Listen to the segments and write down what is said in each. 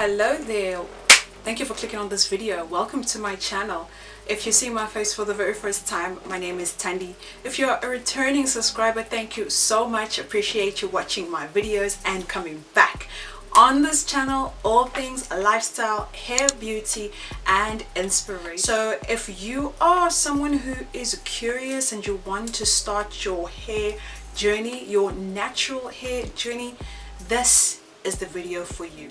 Hello there, thank you for clicking on this video. Welcome to my channel. If you see my face for the very first time, my name is Thandi. If you're a returning subscriber, thank you so much. Appreciate you watching my videos and coming back. On this channel, all things lifestyle, hair, beauty and inspiration. So if you are someone who is curious and you want to start your hair journey, your natural hair journey, this is the video for you.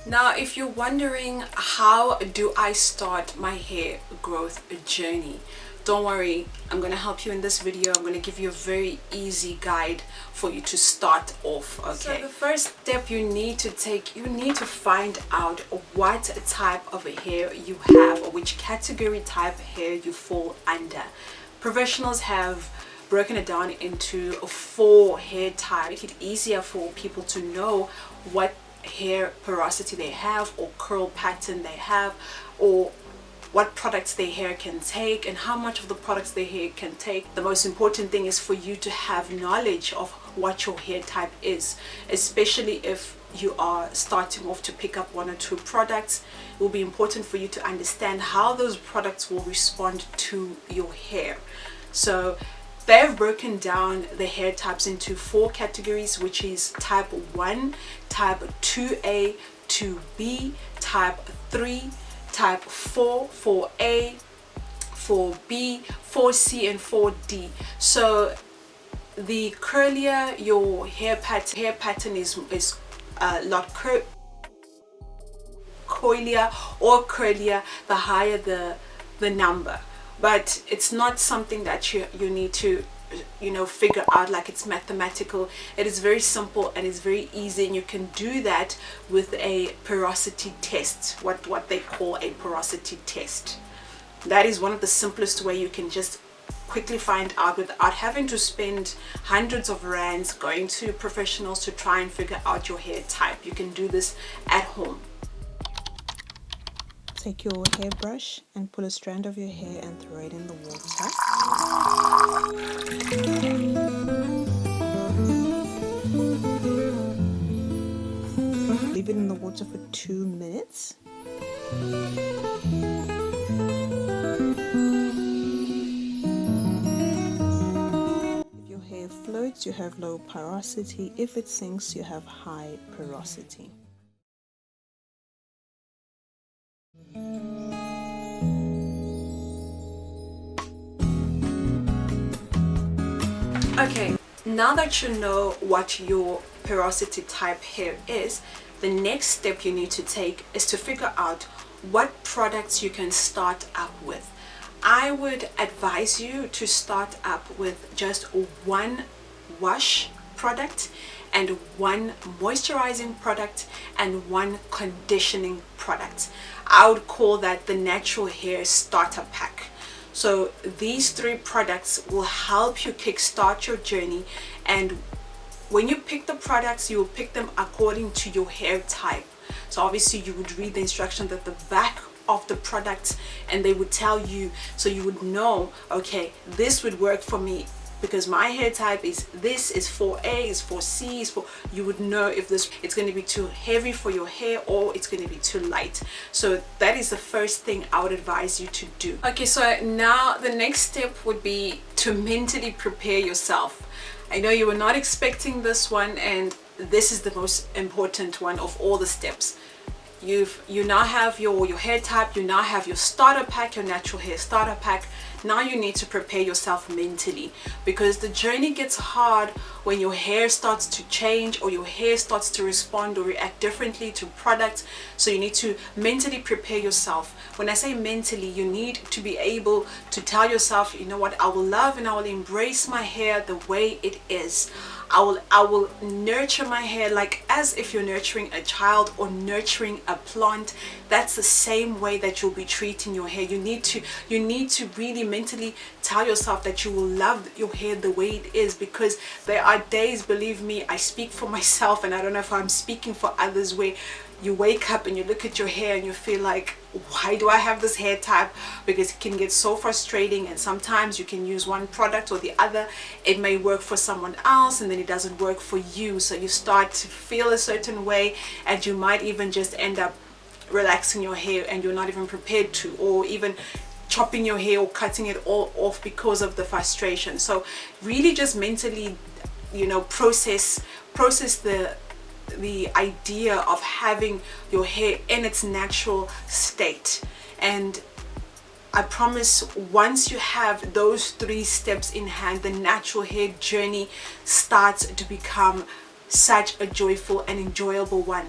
Now, if you're wondering how do I start my hair growth journey, don't worry, I'm going to help you in this video. I'm going to give you a very easy guide for you to start off. Okay, so the first step you need to take, you need to find out what type of hair you have or which category type hair you fall under. Professionals have broken it down into 4 hair types, make it easier for people to know what hair porosity they have or curl pattern they have, or what products their hair can take and how much of the products their hair can take. The most important thing is for you to have knowledge of what your hair type is, especially if you are starting off to pick up 1 or 2 products. It will be important for you to understand how those products will respond to your hair. So they've broken down the hair types into 4 categories, which is type 1, type 2A, 2B, type 3, type 4, 4A, 4B, 4C and 4D. So the curlier your hair pattern is a lot coilier or curlier, the higher the number. But it's not something that you need to figure out like it's mathematical. It is very simple and it's very easy, and you can do that with a porosity test, what they call a porosity test. That is one of the simplest way you can just quickly find out without having to spend hundreds of rands going to professionals to try and figure out your hair type. You can do this at home. Take your hairbrush and pull a strand of your hair and throw it in the water. Leave it in the water for 2 minutes. If your hair floats, you have low porosity. If it sinks, you have high porosity. Okay, now that you know what your porosity type hair is, the next step you need to take is to figure out what products you can start up with. I would advise you to start up with just 1 wash product and 1 moisturizing product and 1 conditioning product. I would call that the natural hair starter pack. So these 3 products will help you kickstart your journey, and when you pick the products, you will pick them according to your hair type. So obviously you would read the instructions at the back of the products and they would tell you, so you would know, okay, this would work for me because my hair type is this, is 4A, is 4C, is 4. You would know if it's going to be too heavy for your hair or it's going to be too light. So that is the first thing I would advise you to do. Okay, so now the next step would be to mentally prepare yourself. I know you were not expecting this one, and this is the most important one of all the steps. You now have your hair type, you now have your starter pack, your natural hair starter pack. Now you need to prepare yourself mentally, because the journey gets hard when your hair starts to change or your hair starts to respond or react differently to products. So you need to mentally prepare yourself. When I say mentally, you need to be able to tell yourself, you know what, I will love and I will embrace my hair the way it is. I will nurture my hair like as if you're nurturing a child or nurturing a plant. That's the same way that you'll be treating your hair. You need to really mentally tell yourself that you will love your hair the way it is, because there are days, believe me, I speak for myself and I don't know if I'm speaking for others, where you wake up and you look at your hair and you feel like, why do I have this hair type? Because it can get so frustrating, and sometimes you can use one product or the other. It may work for someone else and then it doesn't work for you, so you start to feel a certain way, and you might even just end up relaxing your hair and you're not even prepared to, or even chopping your hair or cutting it all off because of the frustration. So really just mentally, you know, process the idea of having your hair in its natural state. And I promise, once you have those 3 steps in hand, the natural hair journey starts to become such a joyful and enjoyable one.